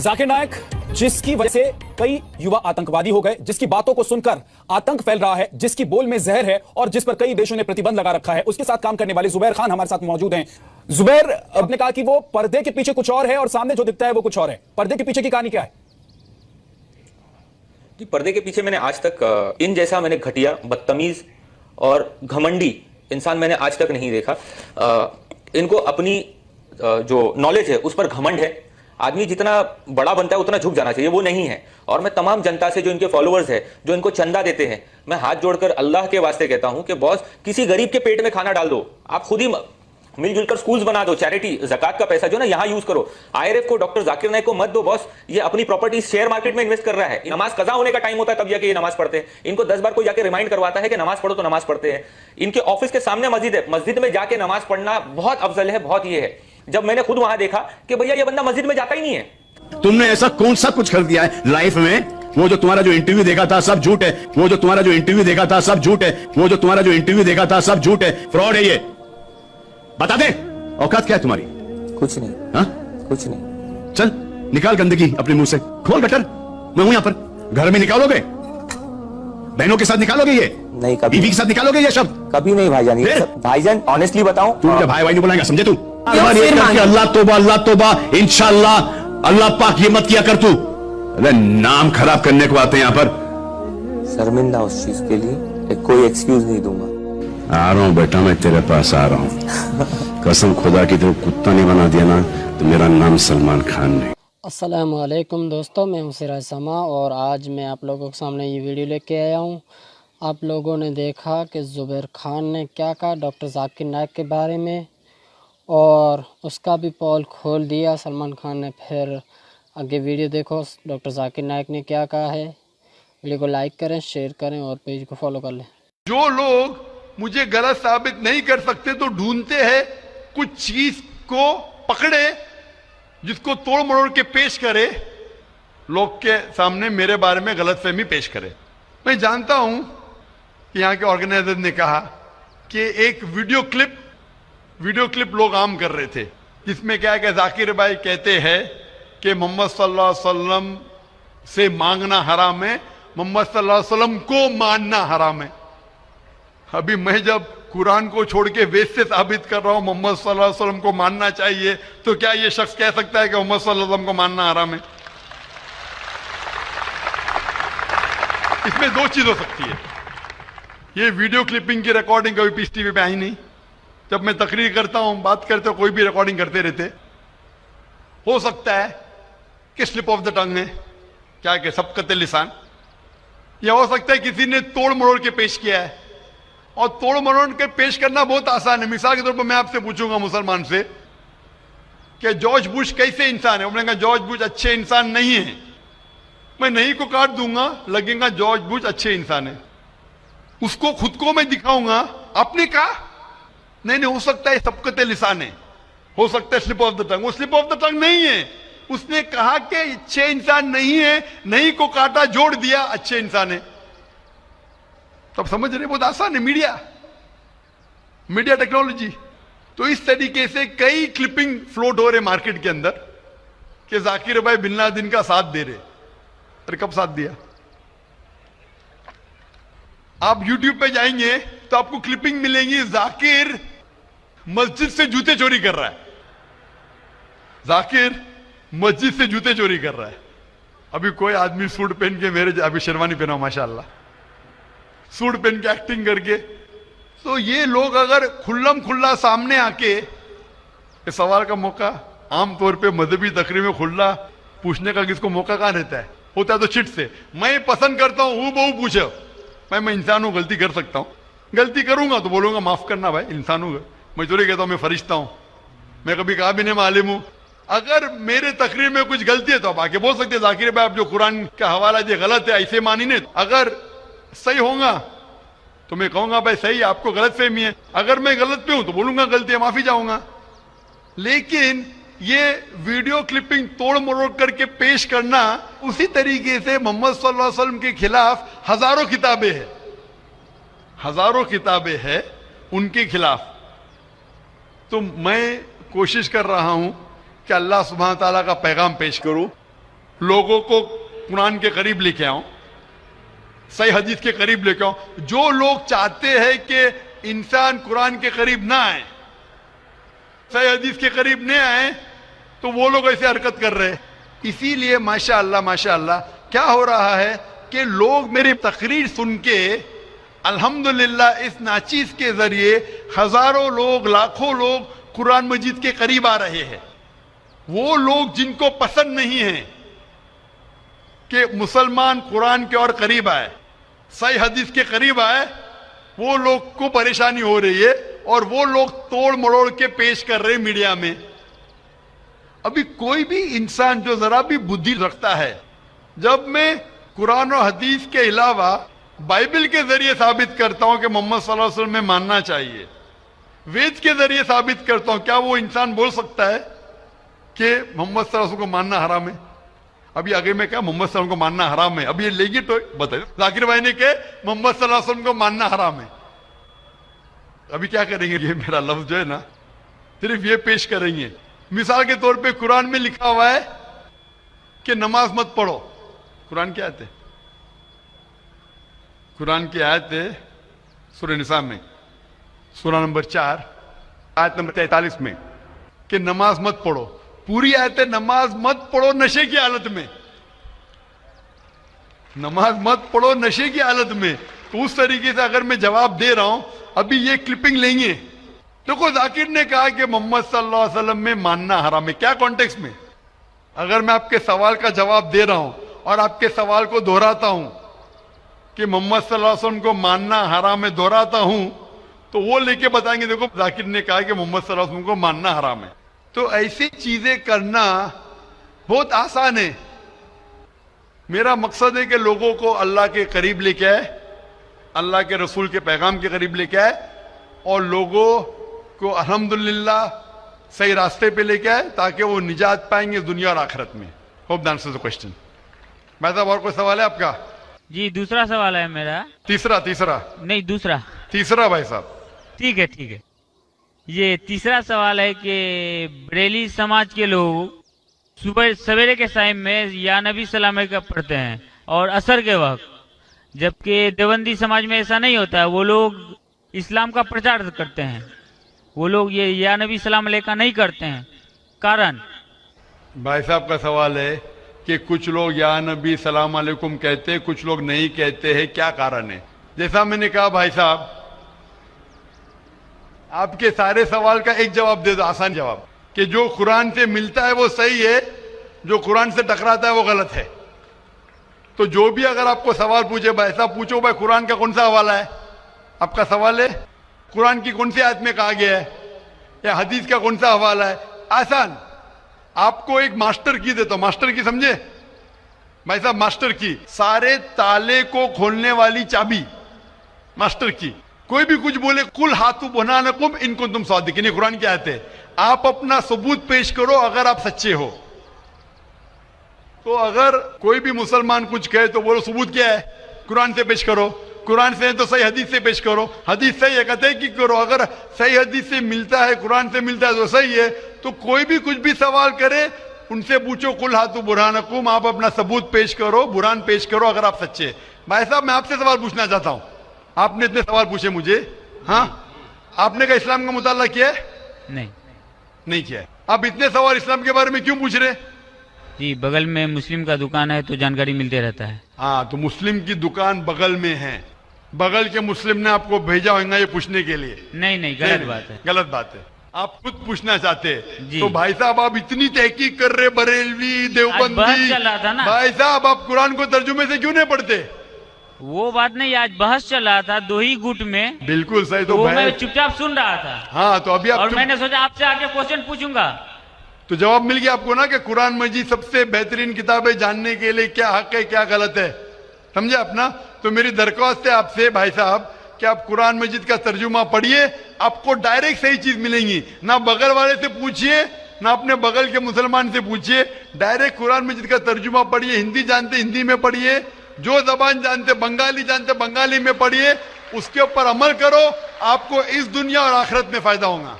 जाकिर नायक जिसकी वजह से कई युवा आतंकवादी हो गए, जिसकी बातों को सुनकर आतंक फैल रहा है, जिसकी बोल में जहर है और जिस पर कई देशों ने प्रतिबंध लगा रखा है, उसके साथ काम करने वाले जुबैर खान हमारे साथ मौजूद हैं। जुबैर, आपने कहा कि वो पर्दे के पीछे कुछ और है और सामने जो दिखता है वो कुछ और है। पर्दे के पीछे की कहानी क्या है? जी, पर्दे के पीछे मैंने आज तक इन जैसा मैंने घटिया, बदतमीज और घमंडी इंसान मैंने आज तक नहीं देखा। इनको अपनी जो नॉलेज है उस पर घमंड है। आदमी जितना बड़ा बनता है उतना झुक जाना चाहिए, वो नहीं है। और मैं तमाम जनता से, जो इनके फॉलोअर्स है, जो इनको चंदा देते हैं, मैं हाथ जोड़कर अल्लाह के वास्ते कहता हूं कि बॉस, किसी गरीब के पेट में खाना डाल दो। आप खुद ही मिलजुल कर स्कूल्स बना दो, चैरिटी, ज़कात का पैसा जो ना यहाँ यूज करो। आईआरएफ को, डॉक्टर जाकिर नाइक को मत दो बॉस, ये अपनी प्रॉपर्टी शेयर मार्केट में इन्वेस्ट कर रहा है। नमाज कज़ा होने का टाइम होता है तब जाके ये नमाज पढ़ते हैं। इनको 10 बार कोई जाके रिमाइंड करवाता है कि नमाज पढ़ो तो नमाज पढ़ते हैं। इनके ऑफिस के सामने मस्जिद है, मस्जिद में जाके नमाज पढ़ना बहुत अफजल है, बहुत ये है। जब मैंने खुद वहां देखा कि भैया ये बंदा मस्जिद में जाता ही नहीं है। तुमने ऐसा कौन सा कुछ कर दिया है लाइफ में? वो जो तुम्हारा जो इंटरव्यू देखा था सब झूठ है। वो जो तुम्हारा जो इंटरव्यू देखा था सब झूठ है। वो जो तुम्हारा जो इंटरव्यू देखा था सब झूठ है, फ्रॉड है ये। बता दे, औकात क्या है तुम्हारी? कुछ नहीं। हाँ? कुछ नहीं। चल निकाल गंदगी अपने मुंह से, खोल गटर। मैं हूं यहां पर। घर में निकालोगे? बहनों के साथ निकालोगे ये? नहीं, कभी। बीवी के साथ निकालोगे ये शब्द? कभी नहीं भाईजान। भाईजान ऑनेस्टली बताऊं, तू मुझे भाई नहीं बुलाएगा, समझे तू? अल्लाह तौबा इंशाअल्लाह, अल्लाह पाक ये मत किया कर तू। अरे नाम खराब करने को आते हैं यहाँ पर। शर्मिंदा उस चीज के लिए कोई एक्सक्यूज नहीं दूंगा। आ रहा हूँ बेटा, मैं तेरे पास आ रहा हूँ। कसम खुदा की, तो कुत्ता नहीं बना दिया ना तो मेरा नाम सलमान खान नहीं। अस्सलाम वालेकुम दोस्तों, मैं हूं सिराज समा और आज मैं आप लोगों के सामने ये वीडियो लेके आया हूं। आप लोगों ने देखा कि जुबैर खान ने क्या कहा डॉक्टर जाकिर नाइक के बारे में, और उसका भी पोल खोल दिया सलमान खान ने। फिर आगे वीडियो देखो डॉक्टर जाकिर नाइक ने क्या कहा है। वीडियो को लाइक करें, शेयर करें और पेज को फॉलो कर लें। जो लोग मुझे गलत साबित नहीं कर सकते तो ढूंढते हैं कुछ चीज को पकड़े जिसको तोड़ मरोड़ के पेश करे, लोग के सामने मेरे बारे में गलतफहमी पेश करे। मैं जानता हूं कि यहाँ के ऑर्गेनाइजर ने कहा कि एक वीडियो क्लिप लोग आम कर रहे थे, जिसमें क्या है कि जाकिर भाई कहते हैं कि मोहम्मद सल्लल्लाहु अलैहि वसल्लम से मांगना हराम है, मोहम्मद सल्लल्लाहु अलैहि वसल्लम को मानना हराम है। अभी मैं जब कुरान को छोड़ के वेद से साबित कर रहा हूं मोहम्मद सल्लल्लाहु अलैहि वसल्लम को मानना चाहिए, तो क्या ये शख्स कह सकता है कि मोहम्मद सल्लल्लाहु अलैहि वसल्लम को मानना हराम है? इसमें दो चीज हो सकती है। ये वीडियो क्लिपिंग की रिकॉर्डिंग कभी पीस टीवी पे आई नहीं। जब मैं तकरीर करता हूं, बात करते हो, कोई भी रिकॉर्डिंग करते रहते। हो सकता है कि स्लिप ऑफ द टंग है, क्या कि सबकत लिसान, या हो सकता है किसी ने तोड़ मरोड़ के पेश किया है। और तोड़ मरोड़ के पेश करना बहुत आसान है। मिसाल के तौर पर मैं आपसे पूछूंगा मुसलमान से कि जॉर्ज बुश कैसे इंसान है, उन्होंने कहा जॉर्ज बुश अच्छे इंसान नहीं है। मैं नहीं को काट दूंगा, लगेगा जॉर्ज बुश अच्छे इंसान है। उसको खुद को मैं दिखाऊंगा, आपने कहा नहीं, हो सकता है सबकत लिसान है, हो सकता है स्लिप ऑफ द टंग। वो स्लिप ऑफ द टंग नहीं है। उसने कहा कि अच्छे इंसान नहीं है, नहीं को काटा, जोड़ दिया, अच्छे इंसान है। तब समझ रहे, बहुत आसान है। Media technology. तो इस तरीके से कई क्लिपिंग फ्लोट हो रहे मार्केट के अंदर कि जाकिर भाई बिन लादेन का साथ दे रहे। अरे कब साथ दिया? आप YouTube पे जाएंगे तो आपको क्लिपिंग मिलेंगी, जाकिर मस्जिद से जूते चोरी कर रहा है। जाकिर मस्जिद से जूते चोरी कर रहा है। अभी कोई आदमी सूट पहन के, मेरे अभी शेरवानी पहना माशाल्लाह, सूट पहन के एक्टिंग करके, तो ये लोग अगर खुल्लम खुल्ला सामने आके, इस सवाल का मौका आमतौर पे मजहबी तकरीर में खुल्ला पूछने का किसको मौका कहां रहता है? होता है तो चिट से। मैं पसंद करता हूं हूं बहु पूछो। मैं इंसान हूं, गलती कर सकता हूं, गलती करूंगा तो बोलूंगा माफ करना भाई, इंसान हूं। मैं चोरी कहता हूं मैं फरिश्ता हूं, मैं कभी कहा भी नहीं मैं आलिम हूं। अगर मेरे तकरीर में कुछ गलती है तो आप आके बोल सकते हैं जाकिर भाई आप जो कुरान का हवाला दिया गलत है, ऐसे मानी नहीं। अगर सही होगा तो मैं कहूंगा भाई सही, आपको गलत फहमी है। अगर मैं गलत पे हूं तो बोलूंगा गलती है, माफी चाहूंगा। लेकिन ये वीडियो क्लिपिंग तोड़ मरोड़ करके पेश करना, उसी तरीके से मोहम्मद सल्लल्लाहु अलैहि वसल्लम के खिलाफ हजारों किताबें हैं उनके खिलाफ। तो मैं कोशिश कर रहा हूं कि अल्लाह सुब्हान तआला का पैगाम पेश करूं। लोगों को कुरान के करीब लेके आऊं, सही हदीस के करीब लेके आऊं। जो लोग चाहते हैं कि इंसान कुरान के करीब ना आए, सही हदीस के करीब नहीं आए, तो वो लोग ऐसे हरकत कर रहे हैं। इसीलिए माशाअल्लाह क्या हो रहा है कि लोग मेरी तकरीर सुन के अल्हम्दुलिल्लाह इस नाचीज के जरिए हजारों लोग, लाखों लोग कुरान मजीद के करीब आ रहे हैं। वो लोग जिनको पसंद नहीं है कि मुसलमान कुरान के और करीब आए, सही हदीस के करीब आए, वो लोग को परेशानी हो रही है और वो लोग तोड़ मरोड़ के पेश कर रहे मीडिया में। अभी कोई भी इंसान जो जरा भी बुद्धि रखता है, जब मैं कुरान और हदीस के अलावा बाइबल के जरिए साबित करता हूं कि मोहम्मद सल्लल्लाहु अलैहि वसल्लम में मानना चाहिए, वेद के जरिए साबित करता हूं, क्या वो इंसान बोल सकता है कि मोहम्मद सल्लल्लाहु अलैहि वसल्लम को मानना हराम है? अभी आगे में क्या मोहम्मद सल्लल्लाहु अलैहि वसल्लम को मानना हराम है, अभी ये लेगी तो बताइए। जाकिर भाई ने कहा मोहम्मद सल्लल्लाहु अलैहि वसल्लम को मानना हराम है, अभी क्या करेंगे? ये मेरा लफ्ज जो है ना, सिर्फ ये पेश करेंगे। मिसाल के तौर पे कुरान में लिखा हुआ है कि नमाज मत पढ़ो, कुरान की आयत है, कुरान की आयत है सूरह निसा में, सूरह नंबर 4 आयत नंबर 43 में, कि नमाज मत पढ़ो। पूरी आयत है नमाज मत पढ़ो नशे की हालत में, नमाज मत पढ़ो नशे की हालत में। तो उस तरीके से अगर मैं जवाब दे रहा हूं, अभी ये क्लिपिंग लेंगे। देखो जाकिर ने कहा कि मोहम्मद सल्लल्लाहु अलैहि वसल्लम में मानना हराम है, क्या कॉन्टेक्स्ट में? अगर मैं आपके सवाल का जवाब दे रहा हूं और आपके सवाल को दोहराता हूं कि मोहम्मद सल्लल्लाहु अलैहि वसल्लम को मानना हराम है, दोहराता हूं, तो वो लेके बताएंगे देखो जाकिर ने कहा कि मोहम्मद सल्लल्लाहु अलैहि वसल्लम को मानना हराम है। तो ऐसी चीजें करना बहुत आसान है। मेरा मकसद है कि लोगों को अल्लाह के करीब लेके आए, अल्लाह के रसूल के पैगाम के करीब लेके आए और लोगों को अल्हम्दुलिल्लाह सही रास्ते पे लेके आए ताकि वो निजात पाएंगे दुनिया और आखिरत में। Hope that answers the question. भाई साहब और कोई सवाल है आपका? जी दूसरा सवाल है मेरा। तीसरा नहीं दूसरा। तीसरा भाई साहब। ठीक है। ये तीसरा सवाल है कि बरेली समाज के लोग सुबह सवेरे के टाइम में या नबी सलाम का पढ़ते हैं और असर के वक्त, जबकि देवबंदी समाज में ऐसा नहीं होता है, वो लोग इस्लाम का प्रचार करते हैं, वो लोग ये या नबी सलाम का नहीं करते हैं। कारण? भाई साहब का सवाल है कि कुछ लोग या नबी सलाम अलैकुम कहते हैं, कुछ लोग नहीं कहते हैं, क्या कारण है? जैसा मैंने कहा भाई साहब, आपके सारे सवाल का एक जवाब दे दो, आसान जवाब, कि जो कुरान से मिलता है वो सही है, जो कुरान से टकराता है वो गलत है। तो जो भी अगर आपको सवाल पूछे, भाई साहब पूछो भाई कुरान का कौन सा हवाला है? आपका सवाल है कुरान की कौन सी आयत में कहा गया है या हदीस का कौन सा हवाला है? आसान। आपको एक मास्टर की देता हूं, मास्टर की समझे भाई साहब? मास्टर की, सारे ताले को खोलने वाली चाबी, मास्टर की। कोई भी कुछ बोले, कुल हाथू बुनानकुम इनको तुम सादिकीन, ये कुरान की आयत है। आप अपना सबूत पेश करो अगर आप सच्चे हो। तो अगर कोई भी मुसलमान कुछ कहे तो बोलो सबूत क्या है? कुरान से पेश करो, कुरान से है तो सही हदीस से पेश करो, हदीस सही है कहते कि करो, अगर सही हदीस से मिलता है, कुरान से मिलता है तो सही है। तो कोई भी कुछ भी सवाल करे उनसे पूछो कुल हाथू बुरहानकुम, आप अपना सबूत पेश करो, बुरहान पेश करो अगर आप सच्चे। भाई साहब मैं आपसे सवाल पूछना चाहता हूं, आपने इतने सवाल पूछे मुझे, हाँ आपने क्या इस्लाम का मुताला किया है? नहीं किया है। आप इतने सवाल इस्लाम के बारे में क्यों पूछ रहे? जी बगल में मुस्लिम का दुकान है तो जानकारी मिलते रहता है। हाँ तो मुस्लिम की दुकान बगल में है, बगल के मुस्लिम ने आपको भेजा होगा ये पूछने के लिए? नहीं गलत बात है, गलत बात है। आप खुद पूछना चाहते हैं। तो भाई साहब आप इतनी तहकीक कर रहे, बरेलवी देवबंदी, चल रहा था ना भाई साहब आप कुरान को तर्जुमे से क्यों नहीं पढ़ते? वो बात नहीं, आज बहस चल रहा था दो ही गुट में। बिल्कुल सही। तो मैं चुपचाप सुन रहा था। हाँ तो अभी आप और मैंने सोचा आपसे आगे क्वेश्चन पूछूंगा, तो जवाब मिल गया आपको ना कि कुरान मजीद सबसे बेहतरीन किताब है, जानने के लिए क्या हक है क्या गलत है, समझे अपना? तो मेरी दरख्वास्त है आपसे भाई साहब कि आप कुरान मजीद का तर्जुमा पढ़िए, आपको डायरेक्ट सही चीज मिलेंगी। ना बगल वाले से पूछिए ना अपने बगल के मुसलमान से पूछिए, डायरेक्ट कुरान मजीद का तर्जुमा पढ़िए। हिंदी जानते हिंदी में पढ़िए, जो जबान जानते बंगाली जानते बंगाली में पढ़िए, उसके ऊपर अमल करो, आपको इस दुनिया और आखिरत में फायदा होगा।